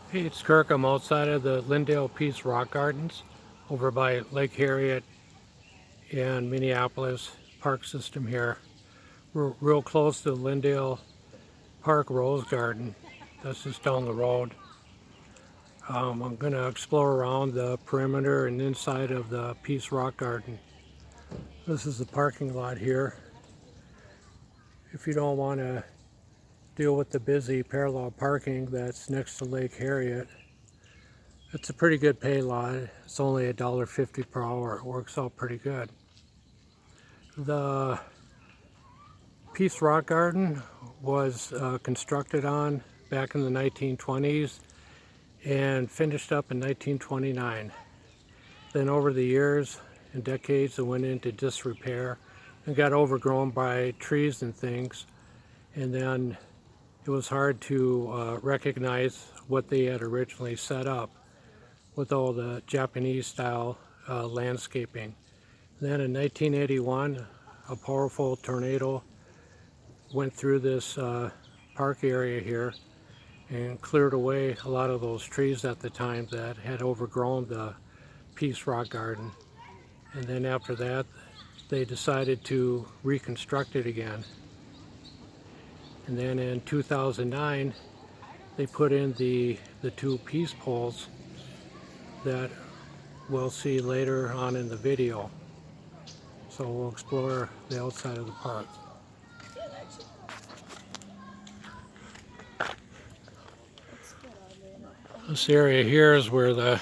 Hey, it's Kirk. I'm outside of the Lyndale Peace Rock Gardens over by Lake Harriet and Minneapolis Park System here. We're real close to the Lyndale Park Rose Garden. That's just down the road. I'm going to explore around the perimeter and inside of the Peace Rock Garden. This is the parking lot here. If you don't want to deal with the busy parallel parking that's next to Lake Harriet, it's a pretty good pay lot. It's only $1.50 per hour. It works out pretty good. The Peace Rock Garden was constructed on back in the 1920s and finished up in 1929. Then over the years and decades it went into disrepair and got overgrown by trees and things, and then it was hard to recognize what they had originally set up with all the Japanese style landscaping. Then in 1981 a powerful tornado went through this park area here and cleared away a lot of those trees at the time that had overgrown the Peace Rock Garden. And then after that they decided to reconstruct it again. And then in 2009 they put in the two peace poles that we'll see later on in the video. So we'll explore the outside of the park. This area here is where the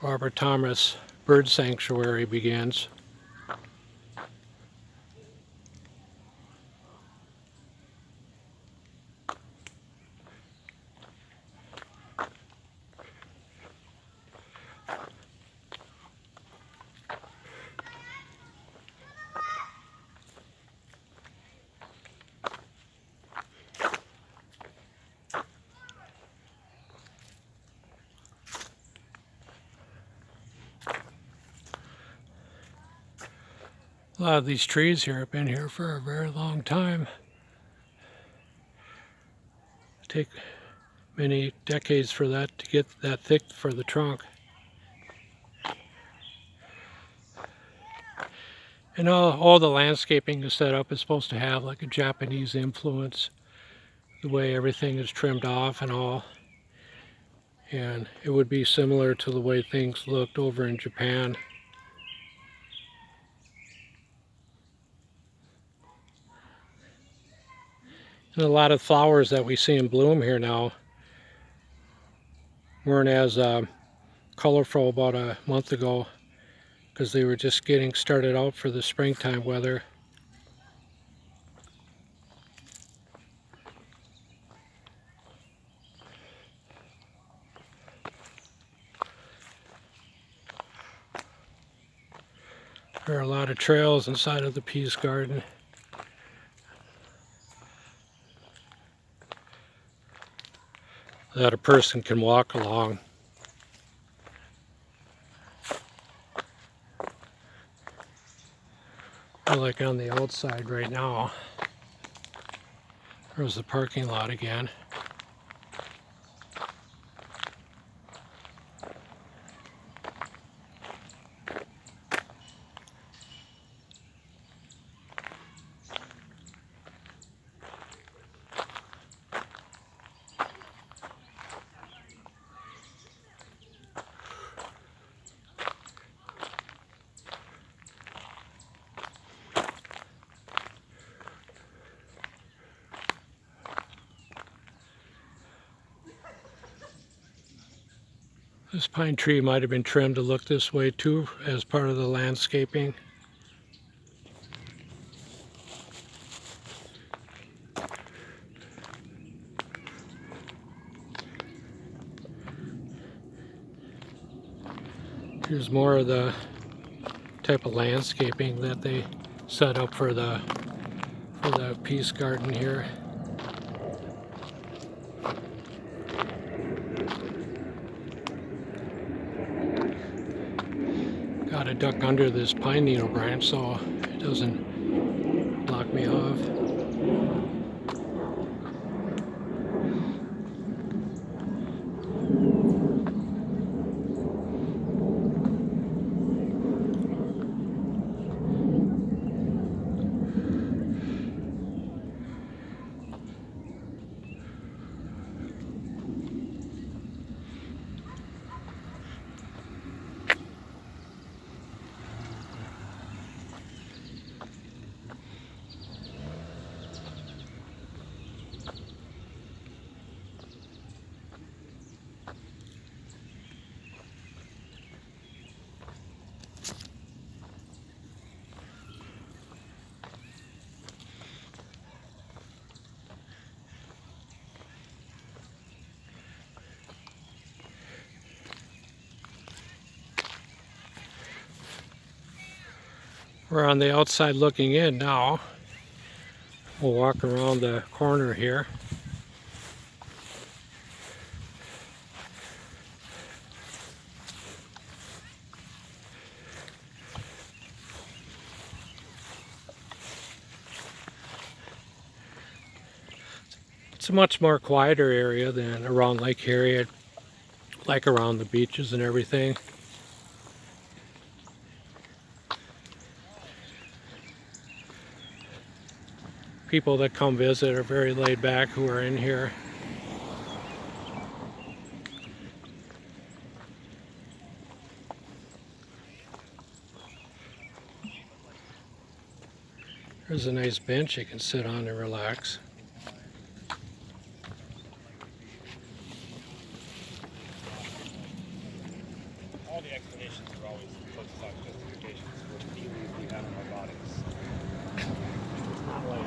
Robert Thomas Bird Sanctuary begins. A lot of these trees here have been here for a very long time. Take many decades for that to get that thick for the trunk. And all the landscaping is set up is supposed to have like a Japanese influence, the way everything is trimmed off and all. And it would be similar to the way things looked over in Japan. And a lot of flowers that we see in bloom here now weren't as colorful about a month ago because they were just getting started out for the springtime weather. There are a lot of trails inside of the Peace Garden. That a person can walk along. We're like on the outside right now. There's the parking lot again. This pine tree might have been trimmed to look this way too as part of the landscaping. Here's more of the type of landscaping that they set up for the Peace Garden here. Got to duck under this pine needle branch so it doesn't block me off. We're on the outside looking in now. We'll walk around the corner here. It's a much more quieter area than around Lake Harriet, like around the beaches and everything. People that come visit are very laid back who are in here. There's a nice bench you can sit on and relax. All the explanations are always post-hoc justifications for the feelings we have in our bodies. It's not like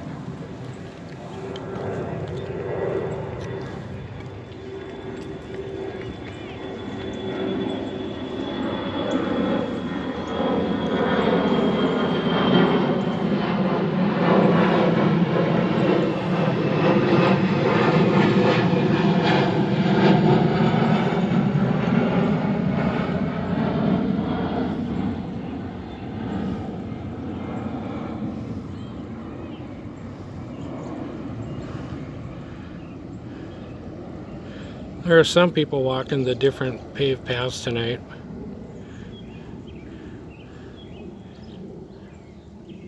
There are some people walking the different paved paths tonight.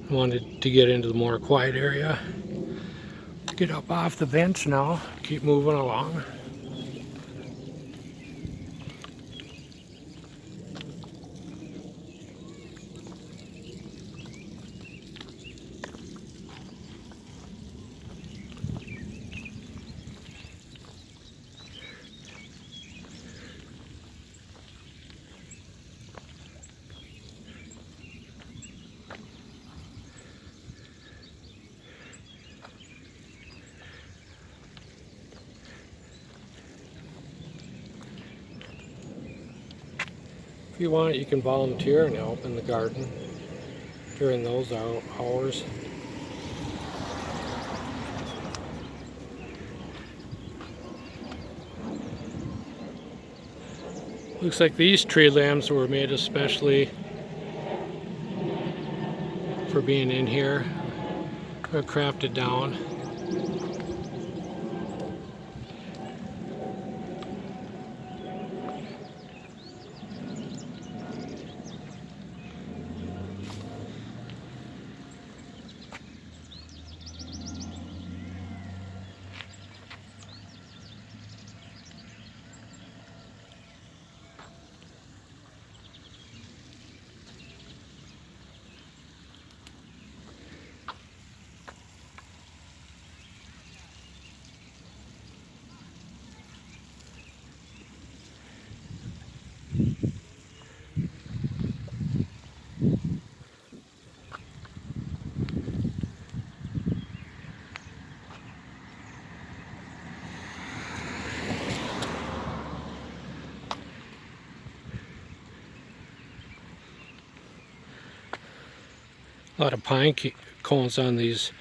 Wanted to get into the more quiet area. Get up off the bench now, keep moving along. If you want, you can volunteer and help in the garden during those hours. Looks like these tree limbs were made especially for being in here. They're crafted down. A lot of pine cones on these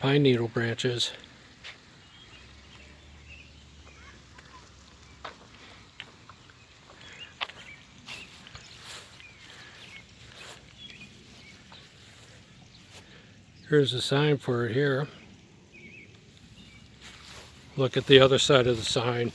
pine needle branches. Here's a sign for it here. Look at the other side of the sign.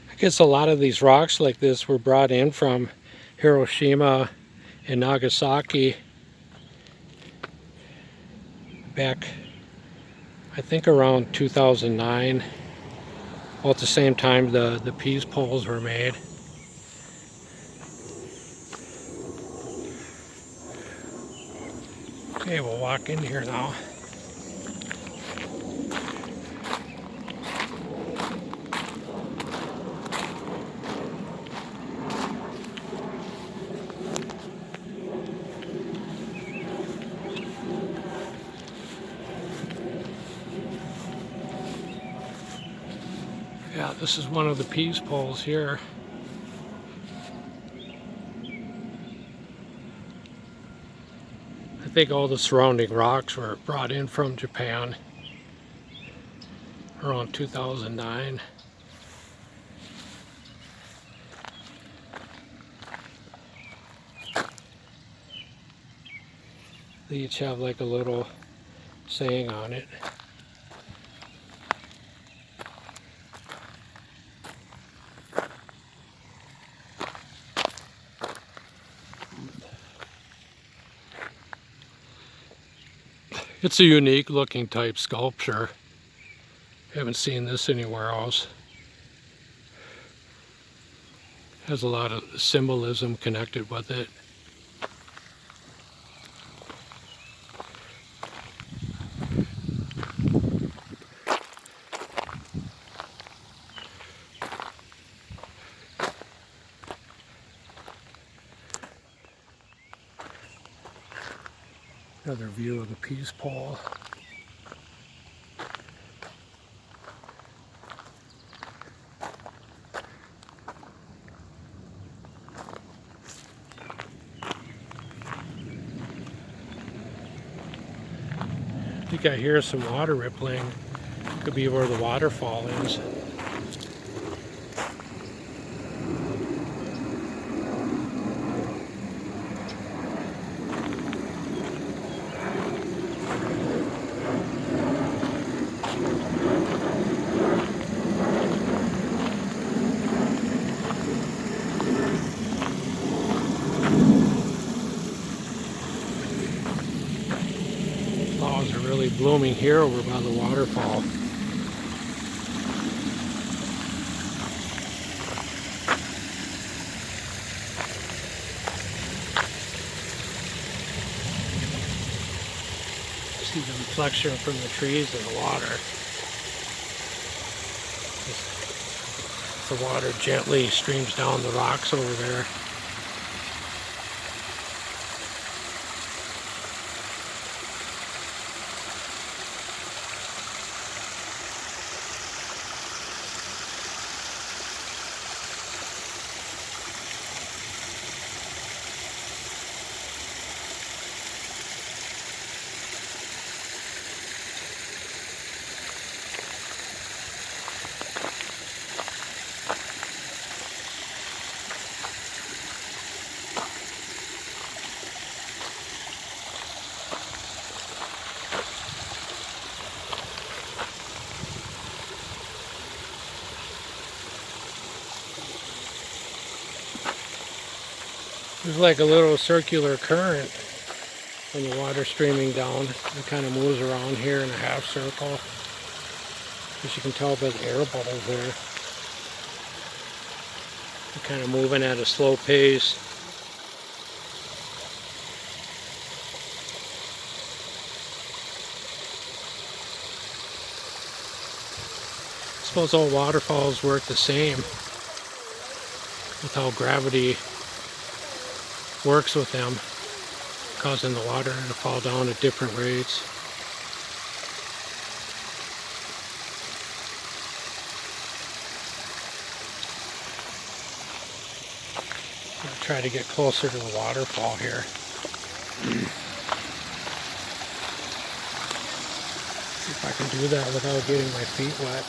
I guess a lot of these rocks like this were brought in from Hiroshima and Nagasaki back, I think, around 2009. all at the same time the peas poles were made. Okay, we'll walk in here now. Yeah, this is one of the peas poles here. I think all the surrounding rocks were brought in from Japan around 2009. They each have like a little saying on it. It's a unique looking type sculpture. Haven't seen this anywhere else. Has a lot of symbolism connected with it. Another view of the peas pole. I think I hear some water rippling. Could be where the waterfall is. Flowers are really blooming here over by the waterfall. See the reflection from the trees in the water. The water gently streams down the rocks over there. There's like a little circular current when the water streaming down. It kind of moves around here in a half circle. As you can tell by the air bubbles there. They're kind of moving at a slow pace. I suppose all waterfalls work the same with how gravity works with them, causing the water to fall down at different rates. I'll try to get closer to the waterfall here. See if I can do that without getting my feet wet.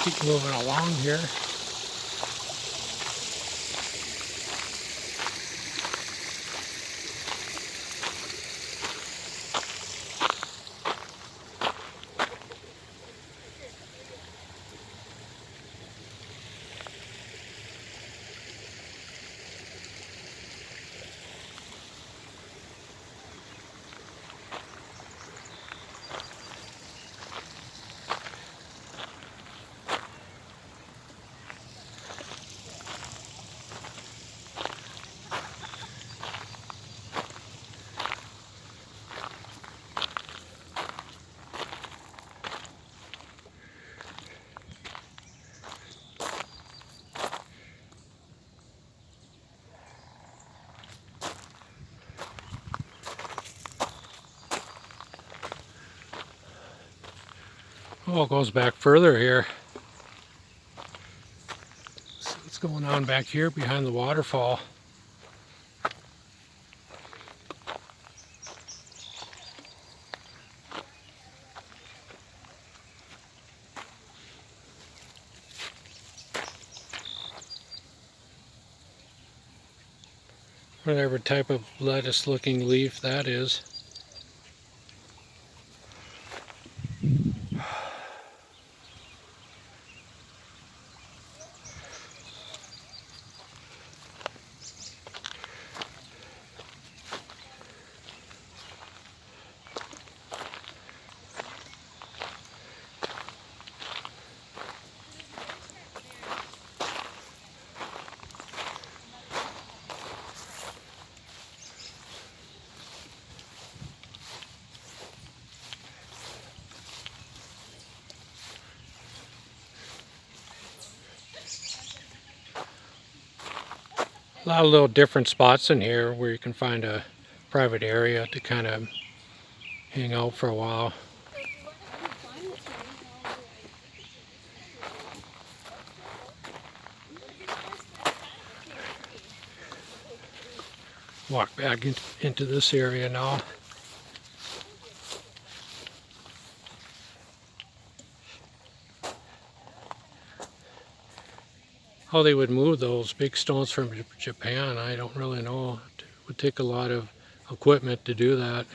keep moving along here. Oh, it goes back further here. See what's going on back here behind the waterfall. Whatever type of lettuce looking leaf that is. A lot of little different spots in here where you can find a private area to kind of hang out for a while. Walk back into this area now. How they would move those big stones from Japan, I don't really know. It would take a lot of equipment to do that.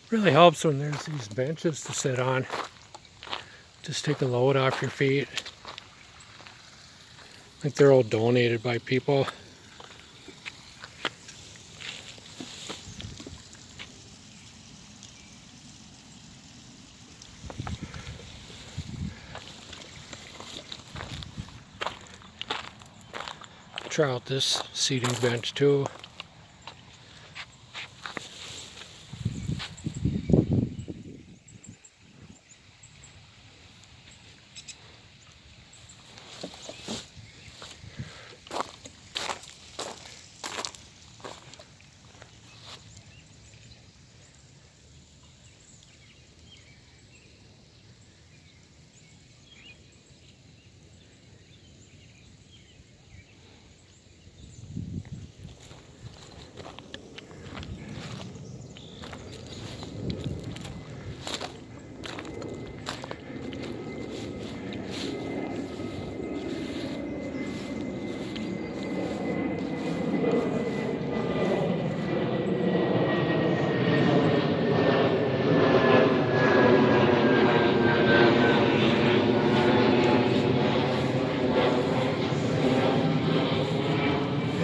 Really helps when there's these benches to sit on. Just take a load off your feet. I think they're all donated by people. Try out this seating bench too.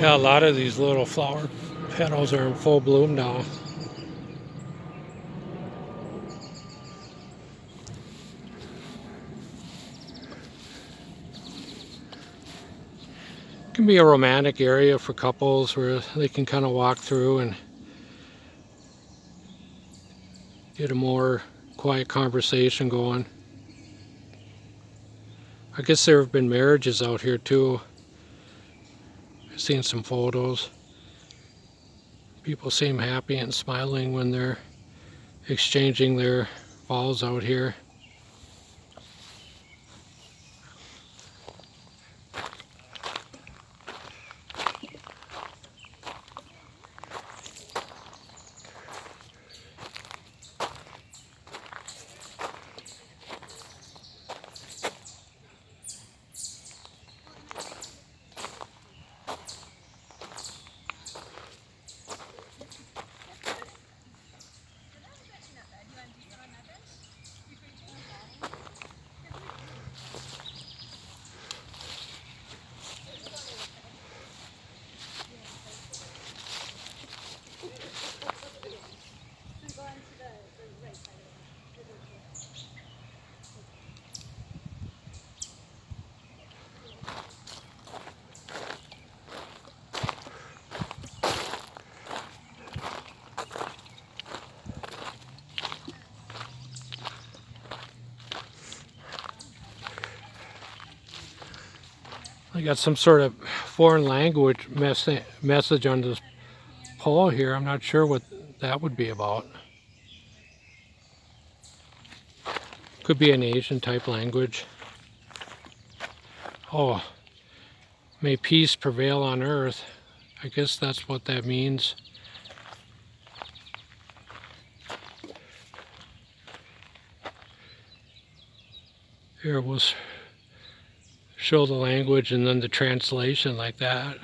Yeah, a lot of these little flower petals are in full bloom now. Can be a romantic area for couples where they can kind of walk through and get a more quiet conversation going. I guess there have been marriages out here too. I've seen some photos. People seem happy and smiling when they're exchanging their vows out here. I got some sort of foreign language message on this pole here. I'm not sure what that would be about. Could be an Asian type language. Oh, may peace prevail on earth. I guess that's what that means. Here we'll show the language and then the translation like that.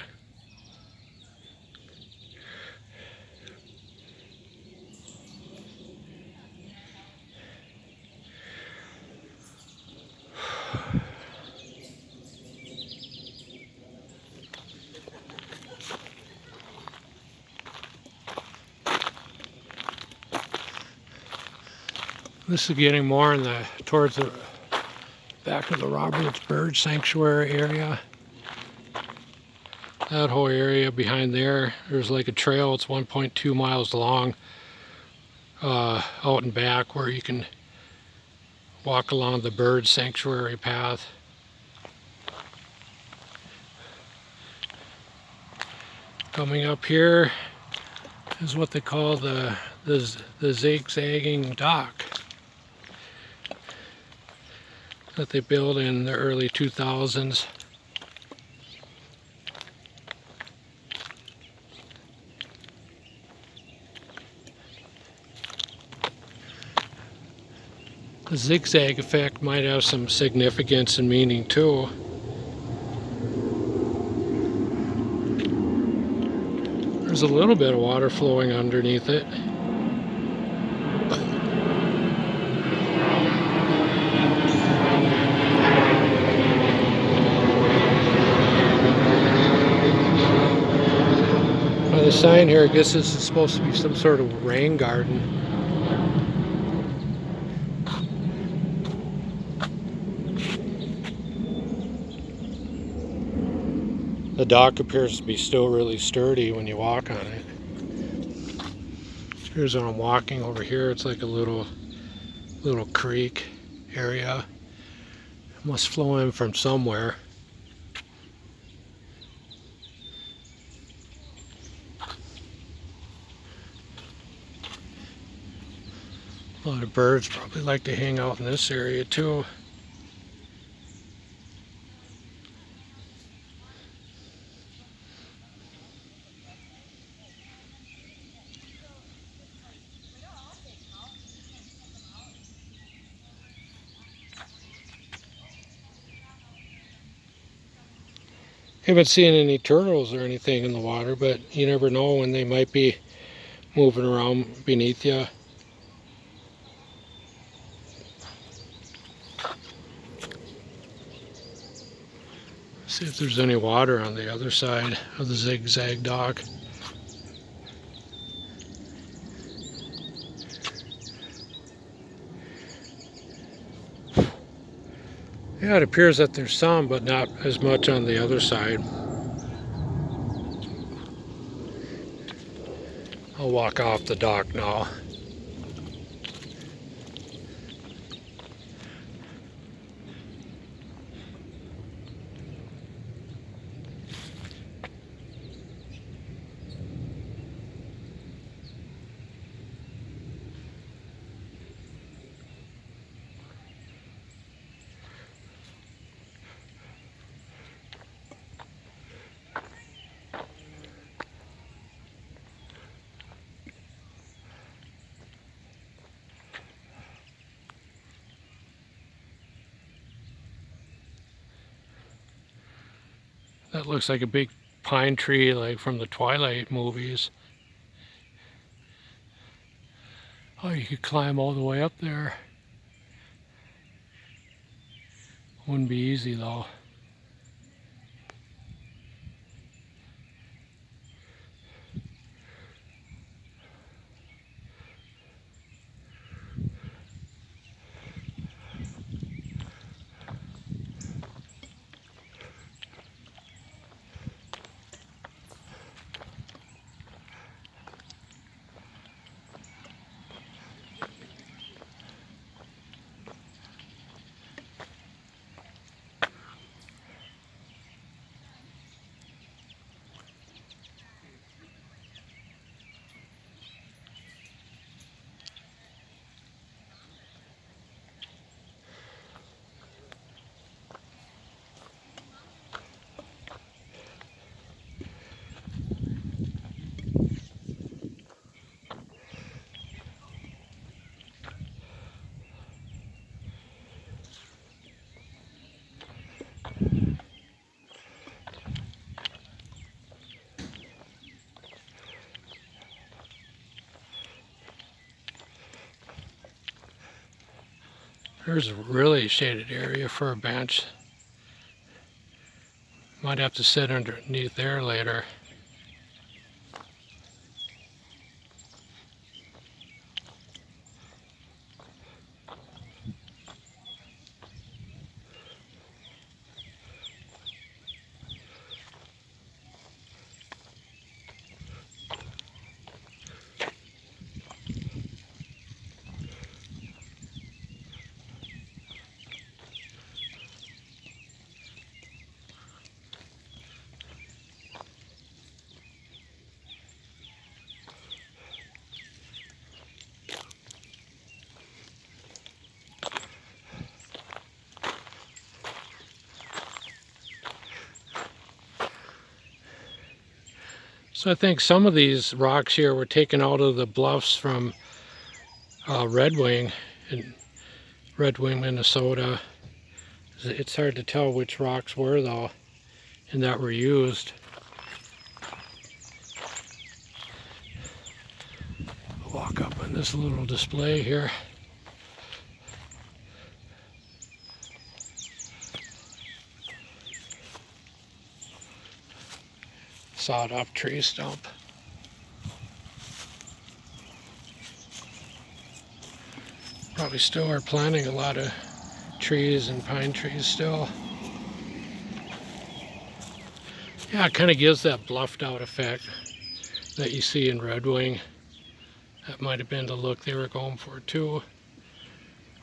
This is getting more in towards the back of the Roberts Bird Sanctuary area. That whole area behind there's like a trail. It's 1.2 miles long out and back where you can walk along the bird sanctuary path. Coming up here is what they call the zigzagging dock that they built in the early 2000s. The zigzag effect might have some significance and meaning too. There's a little bit of water flowing underneath it. By the sign here, I guess this is supposed to be some sort of rain garden. The dock appears to be still really sturdy when you walk on it. Here's when I'm walking over here. It's like a little creek area. It must flow in from somewhere. A lot of birds probably like to hang out in this area too. Haven't seen any turtles or anything in the water, but you never know when they might be moving around beneath you. See if there's any water on the other side of the zigzag dock. Yeah, it appears that there's some, but not as much on the other side. I'll walk off the dock now. That looks like a big pine tree, like from the Twilight movies. Oh, you could climb all the way up there. Wouldn't be easy though. There's a really shaded area for a bench. Might have to sit underneath there later. So I think some of these rocks here were taken out of the bluffs from Red Wing, in Red Wing, Minnesota. It's hard to tell which rocks were though, and that were used. Walk up on this little display here. Sawed off tree stump. Probably still are planting a lot of trees and pine trees still. Yeah, it kind of gives that bluffed out effect that you see in Red Wing. That might have been the look they were going for too.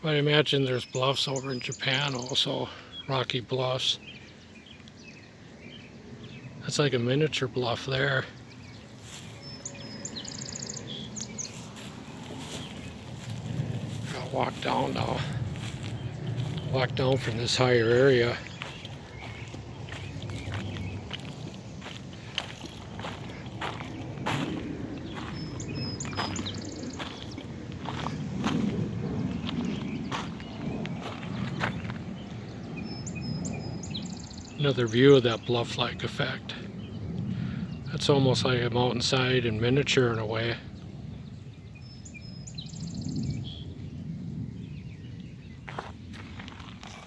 But I imagine there's bluffs over in Japan also, rocky bluffs. That's like a miniature bluff there. I'll walk down now. Walk down from this higher area. Another view of that bluff-like effect. That's almost like a mountainside in miniature in a way.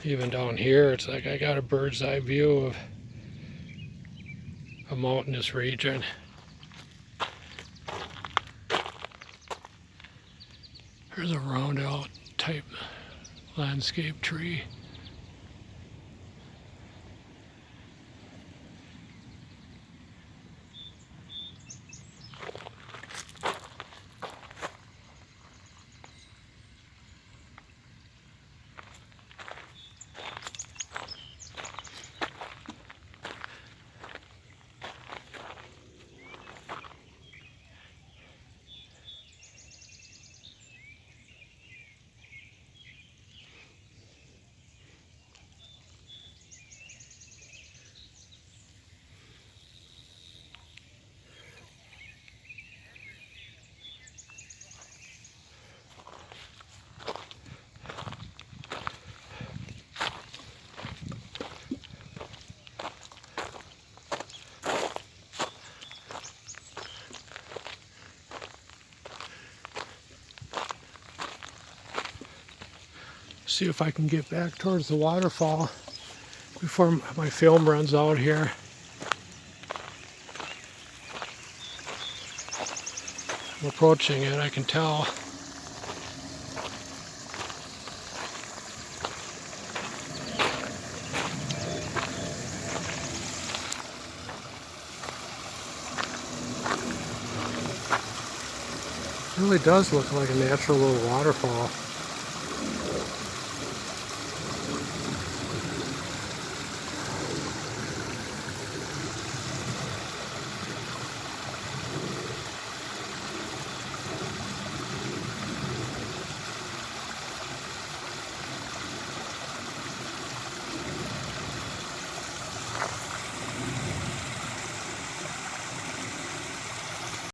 Even down here, it's like I got a bird's eye view of a mountainous region. There's a round out type landscape tree. See if I can get back towards the waterfall before my film runs out here. I'm approaching it, I can tell. It really does look like a natural little waterfall.